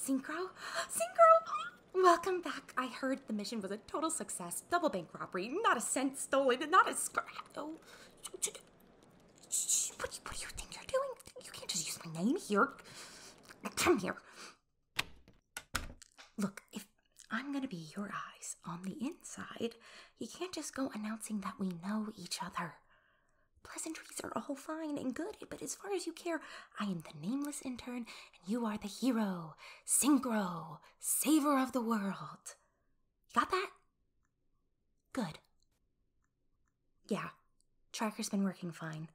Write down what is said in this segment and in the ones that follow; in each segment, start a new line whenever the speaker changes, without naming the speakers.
Synchro? Synchro! Welcome back. I heard the mission was a total success. Double bank robbery. Not a cent stolen. Not a scratch. Oh. What do you think you're doing? You can't just use my name here. Come here. Look, if I'm gonna be your eyes on the inside, you can't just go announcing that we know each other. Pleasantries are all fine and good, but as far as you care, I am the nameless intern, and you are the hero, Synchro, saver of the world. Got that? Good. Yeah, tracker's been working fine.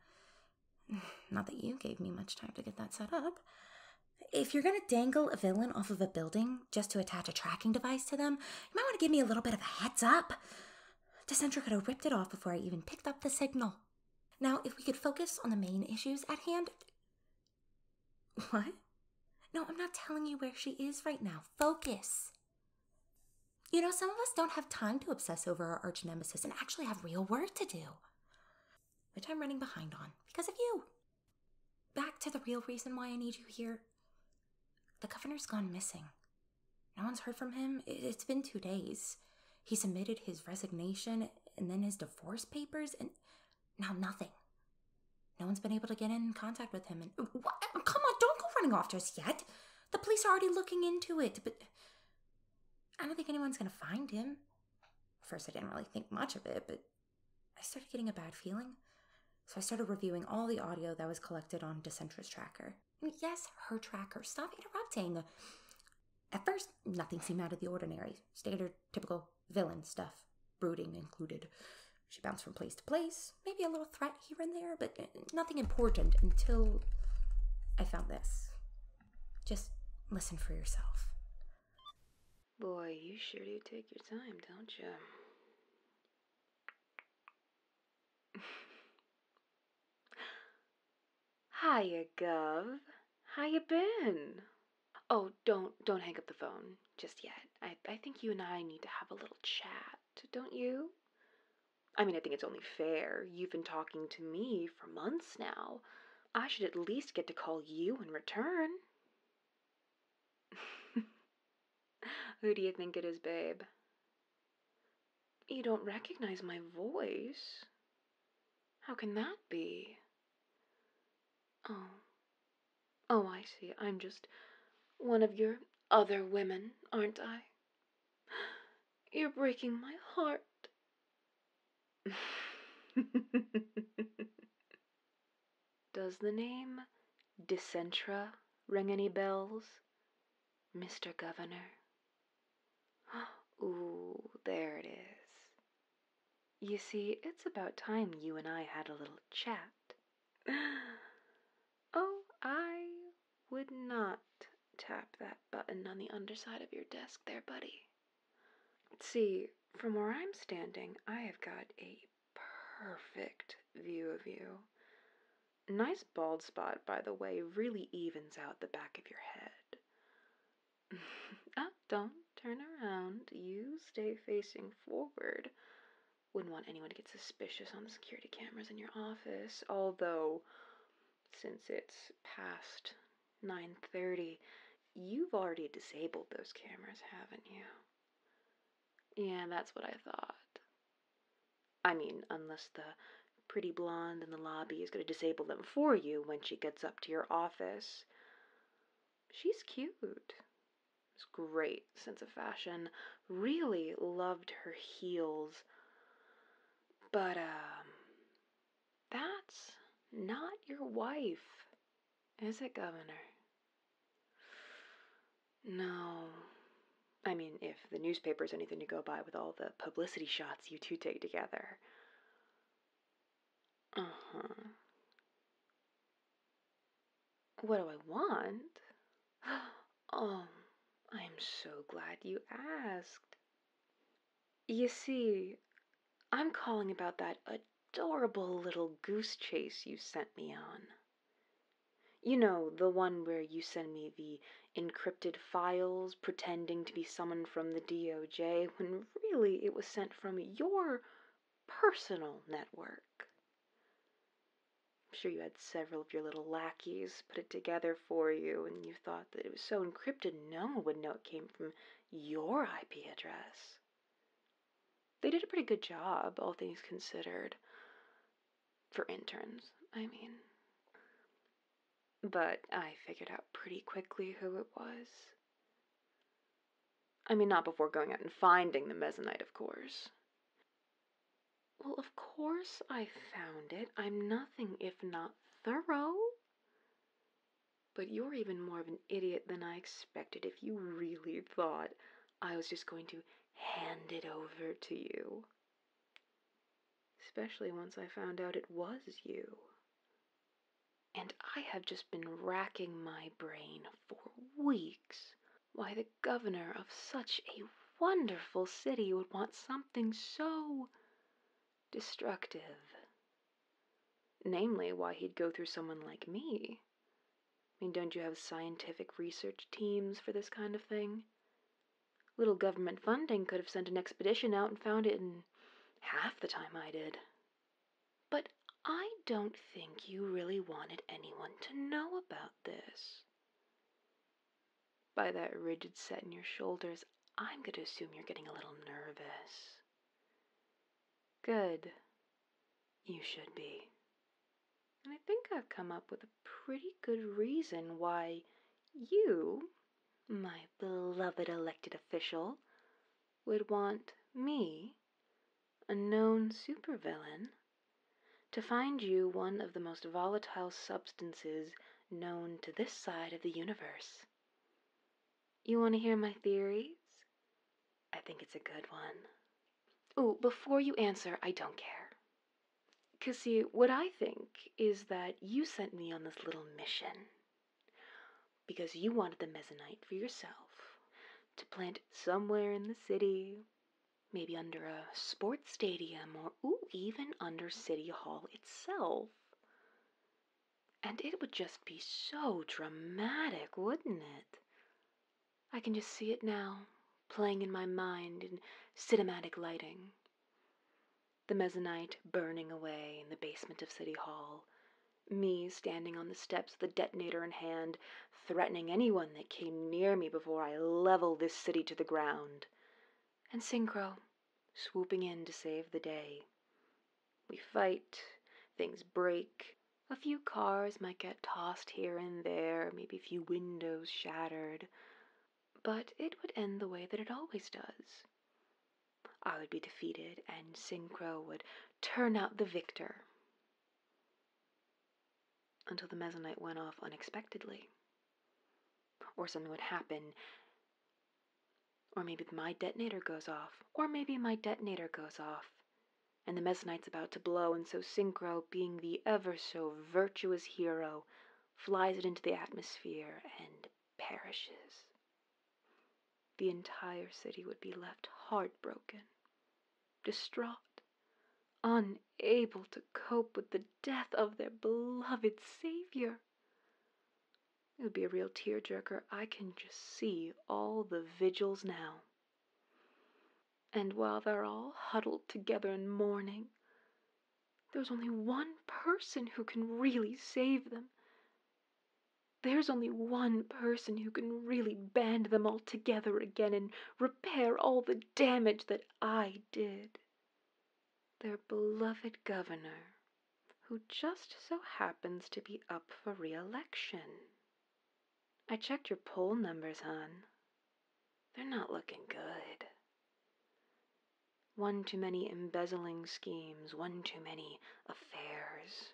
Not that you gave me much time to get that set up. If you're gonna dangle a villain off of a building just to attach a tracking device to them, you might want to give me a little bit of a heads up. Decentra could have ripped it off before I even picked up the signal. Now, if we could focus on the main issues at hand... What? No, I'm not telling you where she is right now. Focus. You know, some of us don't have time to obsess over our arch nemesis and actually have real work to do. Which I'm running behind on, because of you. Back to the real reason why I need you here. The governor's gone missing. No one's heard from him. It's been 2 days. He submitted his resignation and then his divorce papers, and now nothing. No one's been able to get in contact with him. And what? Come on, don't go running off just yet. The police are already looking into it, but I don't think anyone's going to find him. First, I didn't really think much of it, but I started getting a bad feeling. So I started reviewing all the audio that was collected on Decentra's tracker. Yes, her tracker. Stop interrupting. At first, nothing seemed out of the ordinary. Standard, typical villain stuff, brooding included. She bounced from place to place, maybe a little threat here and there, but nothing important until I found this. Just listen for yourself.
Boy, you sure do take your time, don't you? Hiya, Gov. How you been? Oh, don't hang up the phone just yet. I think you and I need to have a little chat, don't you? I mean, I think it's only fair. You've been talking to me for months now. I should at least get to call you in return. Who do you think it is, babe? You don't recognize my voice? How can that be? Oh, I see. I'm just one of your other women, aren't I? You're breaking my heart. Does the name Decentra ring any bells, Mr. Governor? Ooh, there it is. You see, it's about time you and I had a little chat. Oh, I would not tap that button on the underside of your desk there, buddy. See, from where I'm standing, I have got a perfect view of you. Nice bald spot, by the way, really evens out the back of your head. Don't turn around. You stay facing forward. Wouldn't want anyone to get suspicious on the security cameras in your office, although, since it's past 9:30, you've already disabled those cameras, haven't you? Yeah, that's what I thought. I mean, unless the pretty blonde in the lobby is going to disable them for you when she gets up to your office. She's cute. It's great sense of fashion. Really loved her heels. But, that's not your wife, is it, Governor? No. I mean, if the newspaper's anything to go by with all the publicity shots you two take together. Uh-huh. What do I want? Oh, I'm so glad you asked. You see, I'm calling about that adorable little goose chase you sent me on. You know, the one where you send me the encrypted files pretending to be someone from the DOJ when really it was sent from your personal network. sure you had several of your little lackeys put it together for you, and you thought that it was so encrypted no one would know it came from your IP address. They did a pretty good job, all things considered. For interns, I mean. But I figured out pretty quickly who it was. I mean, not before going out and finding the mezzanite, of course. Well, of course I found it. I'm nothing if not thorough. But you're even more of an idiot than I expected if you really thought I was just going to hand it over to you. Especially once I found out it was you. And I have just been racking my brain for weeks why the governor of such a wonderful city would want something so destructive. Namely, why he'd go through someone like me. I mean, don't you have scientific research teams for this kind of thing? Little government funding could have sent an expedition out and found it in half the time I did. But I don't think you really wanted anyone to know about this. By that rigid set in your shoulders, I'm going to assume you're getting a little nervous. Good. You should be. And I think I've come up with a pretty good reason why you, my beloved elected official, would want me, a known supervillain, to find you one of the most volatile substances known to this side of the universe. You want to hear my theories? I think it's a good one. Ooh, before you answer, I don't care. 'Cause see, what I think is that you sent me on this little mission because you wanted the mezzanite for yourself to plant somewhere in the city, maybe under a sports stadium or even under City Hall itself. And it would just be so dramatic, wouldn't it? I can just see it now, playing in my mind in cinematic lighting. The mezzanite burning away in the basement of City Hall. Me standing on the steps with a detonator in hand, threatening anyone that came near me before I level this city to the ground. And Synchro swooping in to save the day. We fight, things break, a few cars might get tossed here and there, maybe a few windows shattered, but it would end the way that it always does. I would be defeated, and Synchro would turn out the victor. Until the mezzanite went off unexpectedly. Or something would happen. Or maybe my detonator goes off. Or maybe my detonator goes off. And the mezzanite's about to blow, and so Synchro, being the ever-so virtuous hero, flies it into the atmosphere and perishes. The entire city would be left heartbroken, distraught, unable to cope with the death of their beloved savior. It would be a real tearjerker. I can just see all the vigils now. And while they're all huddled together in mourning, there's only one person who can really save them. There's only one person who can really band them all together again and repair all the damage that I did. Their beloved governor, who just so happens to be up for re-election. I checked your poll numbers, hon. They're not looking good. One too many embezzling schemes, one too many affairs.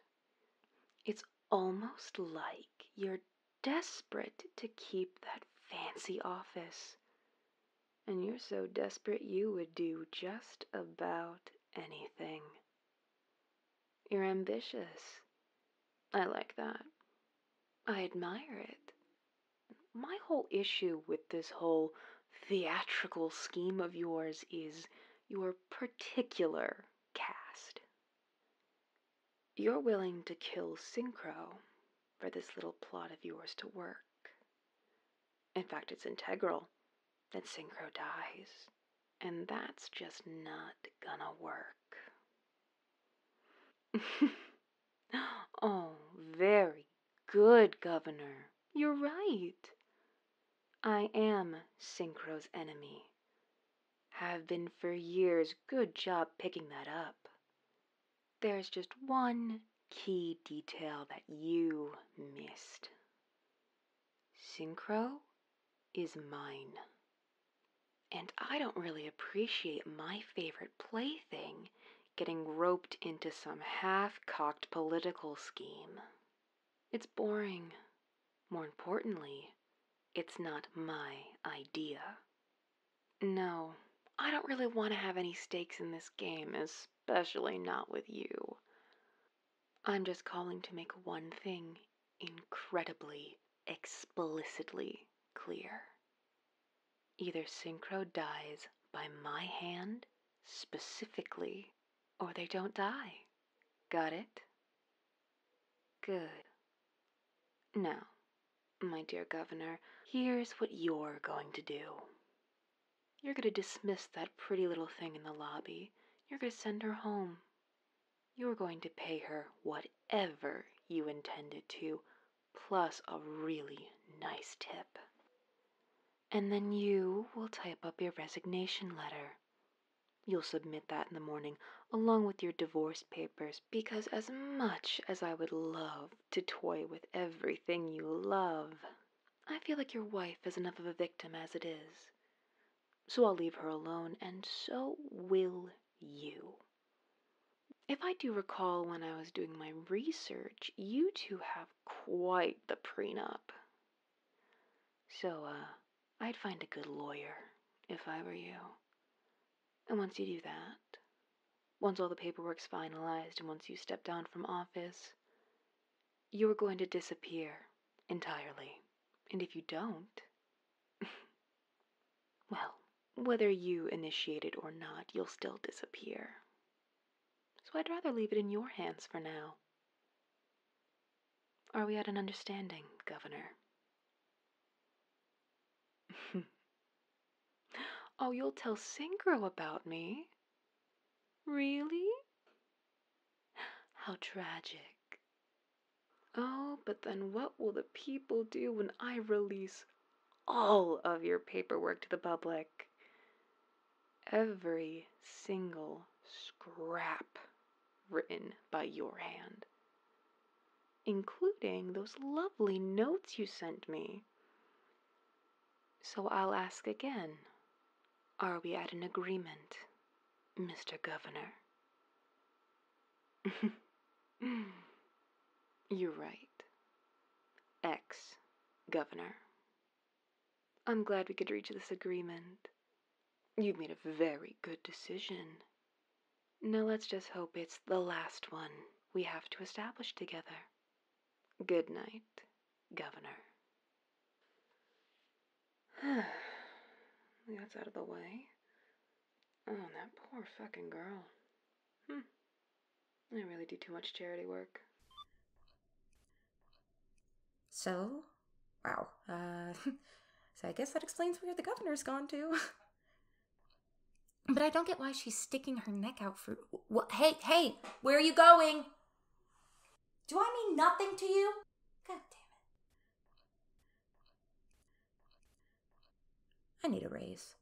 It's almost like you're desperate to keep that fancy office. And you're so desperate you would do just about anything. You're ambitious. I like that. I admire it. My whole issue with this whole theatrical scheme of yours is your particular cast. You're willing to kill Synchro for this little plot of yours to work. In fact, it's integral that Synchro dies, and that's just not gonna work. Oh, very good, Governor. You're right. I am Synchro's enemy. Have been for years. Good job picking that up. There's just one key detail that you missed. Synchro is mine. And I don't really appreciate my favorite plaything getting roped into some half-cocked political scheme. It's boring. More importantly, it's not my idea. No, I don't really want to have any stakes in this game, especially not with you. I'm just calling to make one thing incredibly, explicitly clear. Either Synchro dies by my hand, specifically, or they don't die. Got it? Good. Now, my dear Governor, here's what you're going to do. You're going to dismiss that pretty little thing in the lobby. You're going to send her home. You're going to pay her whatever you intended to, plus a really nice tip. And then you will type up your resignation letter. You'll submit that in the morning, along with your divorce papers, because as much as I would love to toy with everything you love, I feel like your wife is enough of a victim as it is. So I'll leave her alone, and so will you. If I do recall, when I was doing my research, you two have quite the prenup. So, I'd find a good lawyer if I were you. And once you do that, once all the paperwork's finalized and once you step down from office, you're going to disappear entirely. And if you don't, well, whether you initiate it or not, you'll still disappear. So I'd rather leave it in your hands for now. Are we at an understanding, Governor? Oh, you'll tell Synchro about me? Really? How tragic. Oh, but then what will the people do when I release all of your paperwork to the public? Every single scrap written by your hand, including those lovely notes you sent me. So I'll ask again. Are we at an agreement, Mr. Governor? You're right. Ex-Governor. I'm glad we could reach this agreement. You've made a very good decision. Now let's just hope it's the last one we have to establish together. Good night, Governor. That's out of the way. Oh, that poor fucking girl. I really do too much charity work.
So, wow. So I guess that explains where the governor's gone to. But I don't get why she's sticking her neck out for... What? Hey, where are you going? Do I mean nothing to you? God damn it. I need a raise.